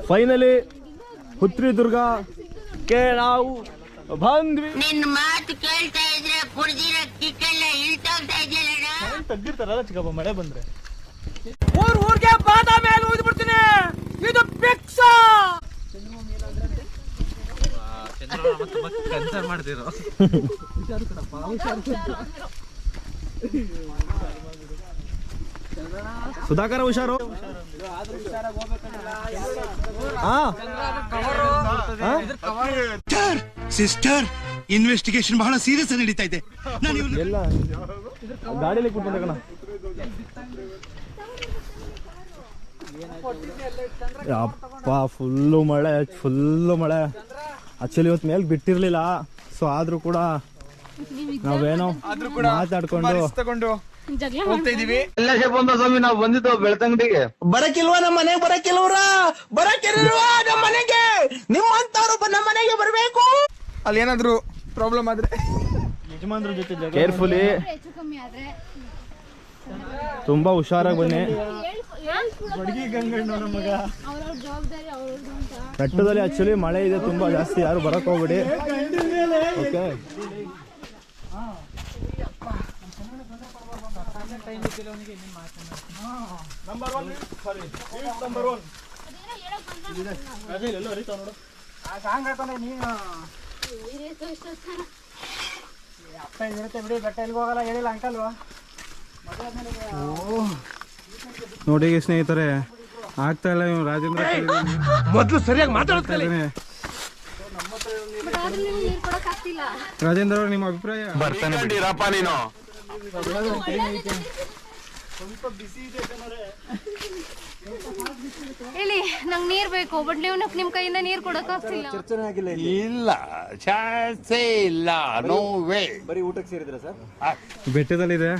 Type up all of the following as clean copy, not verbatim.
Finally ಹುತ್ರಿದುರ್ಗಕ್ಕೆ ನಾವು ಬಂದ್ವಿ. ನಿನ್ನ ಮಾತು ಕೇಳ್ತಾ ಇದ್ರೆ ಕುಡ್ದಿರೋ ಕಿಕ್ಕೆಲ್ಲ ಇಳ್ತೋಗ್ತಾ ಇದೆಯಲ್ಲ. ತೆಗ್ದಿರ್ತಾರಲ್ಲ ಚಿಕ್ಕಪ್ಪ ಮಳೆ ಬಂದ್ರೆ ಊರ್ಗೆ ಬಾದ ಮೇಲೆ ಉಯ್ದು ಬಿಡ್ತೀನಿ. ಇದು ಫಿಕ್ಸ್. ಕನ್ಸರ್ ಮಾಡ್ತಿರೋ ಸುಧಾಕರ ಹುಷಾರು. ಸಿಸ್ಟರ್ ಇನ್ವೆಸ್ಟಿಗೇಷನ್ ಬಹಳ ಸೀರಿಯಸ್ ನಡೀತಾ ಇದೆ. ಎಲ್ಲ ಗಾಡಿಯಲ್ಲಿ ಕೂತ್ಕೊಂಡ ಕಣ. ಅಪ್ಪ ಫುಲ್ಲು ಮಳೆ. ಆಕ್ಚುಲಿ ಇವತ್ತು ಮೇಲೆ ಬಿಟ್ಟಿರ್ಲಿಲ್ಲ. ಸೊ ಆದ್ರೂ ಕೂಡ ನಾವೇನೋ ಮಾತಾಡ್ಕೊಂಡು ಹೋಗ್ತಾ ಇದೀವಿ. ಎಲ್ಲ ಸ್ವಾಮಿ ನಾವು ಬಂದಿದ್ದು ಬೆಳ್ತಂಗಡಿಗೆ. ಬರಕಿಲ್ವಾ ನಮ್ಮ ಮನೆಗೆ? ಬರಕಿಲ್ವಾ ನಮ್ಮ ಮನೆಗೆ? ನಿಮ್ಮಂತವ್ರು ನಮ್ಮ ಮನೆಗೆ ಬರ್ಬೇಕು. ಅಲ್ಲಿ ಏನಾದ್ರು ಪ್ರಾಬ್ಲಮ್ ಆದ್ರೆ ಯಜಮಾನ್ರ ಜೊತೆ ಕೇರ್ಫುಲಿ, ತುಂಬಾ ಹುಷಾರಾಗಿ ಬನ್ನಿ. ಬೆಟ್ಟದಲ್ಲಿ ಆಕ್ಚುಲಿ ಮಳೆ ಇದೆ ತುಂಬಾ ಜಾಸ್ತಿ, ಯಾರು ಬರಕ್ ಹೋಗ್ಬೇಡಿ. ಓಕೆ, ನೋಡಿ ಸ್ನೇಹಿತರೆ, ಆಗ್ತಾ ಇಲ್ಲ ಇವ್ನು ರಾಜೇಂದ್ರ. ಮೊದಲು ಸರಿಯಾಗಿ ಮಾತಾಡ್ತಾನೆ ರಾಜೇಂದ್ರ ಅವ್ರು, ನಿಮ್ಮ ಅಭಿಪ್ರಾಯ? ಬರ್ತಾನೆ ನೀನು. ಹೇಳಿ, ನಂಗೆ ನೀರ್ ಬೇಕು, ಬಟ್ ನೀವು ನಿಮ್ ಕೈಯಿಂದ ನೀರ್ ಕೊಡಕ್ ಆಗ್ತಿಲ್ಲ. ಇಲ್ಲ, ಚಾನ್ಸೇ ಇಲ್ಲ, ನೋ ವೇ. ಬರೀ ಊಟಕ್ಕೆ ಸೇರಿದ್ರ ಸರ್? ಬೆಟ್ಟದಲ್ಲಿದೆ,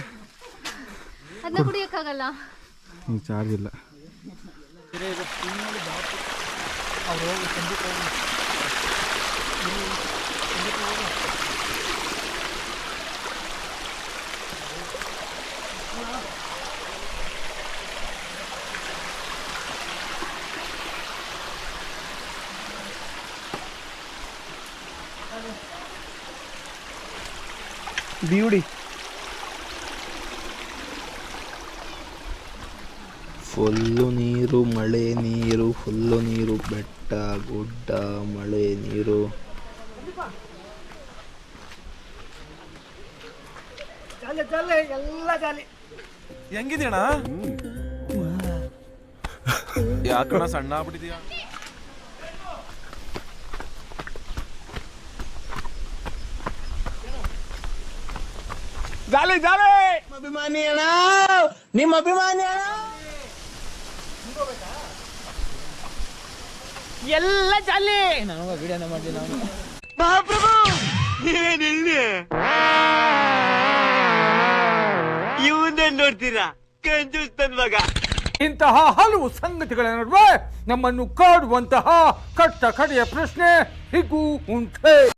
ಅದನ್ನ ಕುಡಿಯಕ್ಕಾಗಲ್ಲ. ಚಾರ್ಜ್ ಇಲ್ಲ. ಬ್ಯೂಟಿ. ಫುಲ್ಲು ನೀರು, ಮಳೆ ನೀರು, ಫುಲ್ಲು ನೀರು, ಬೆಟ್ಟ ಗುಡ್ಡ, ಮಳೆ ನೀರು. ಎಲ್ಲ ಜಾಲಿ. ಹೆಂಗಿದ್ಯಣ? ಯಾಕಣ ಸಣ್ಣ ಆಗ್ಬಿಟ್ಟಿದ್ಯಾ? ಜಾಲಿ ಅಭಿಮಾನಿ ಅಣ್ಣ, ನಿಮ್ಮ ಅಭಿಮಾನಿ ಅಣ್ಣ. ಎಲ್ಲ ಜಾಲಿ. ನಾನು ವಿಡಿಯೋನ ಮಾಡ್ತೀನಿ. ನಾನು ಮಹಾಪ್ರಭು ನೀವೇನ್ ಇಲ್ಲಿ ಇವನ್ನೇ ನೋಡ್ತೀರಾ? ಕಂಜೂಸ್ ಮಗ. ಇಂತಹ ಹಲವು ಸಂಗತಿಗಳ ನಡುವೆ ನಮ್ಮನ್ನು ಕಾಡುವಂತಹ ಕಟ್ಟ ಕಡೆಯ ಪ್ರಶ್ನೆ ಹೀಗೂ ಉಂಟೆ.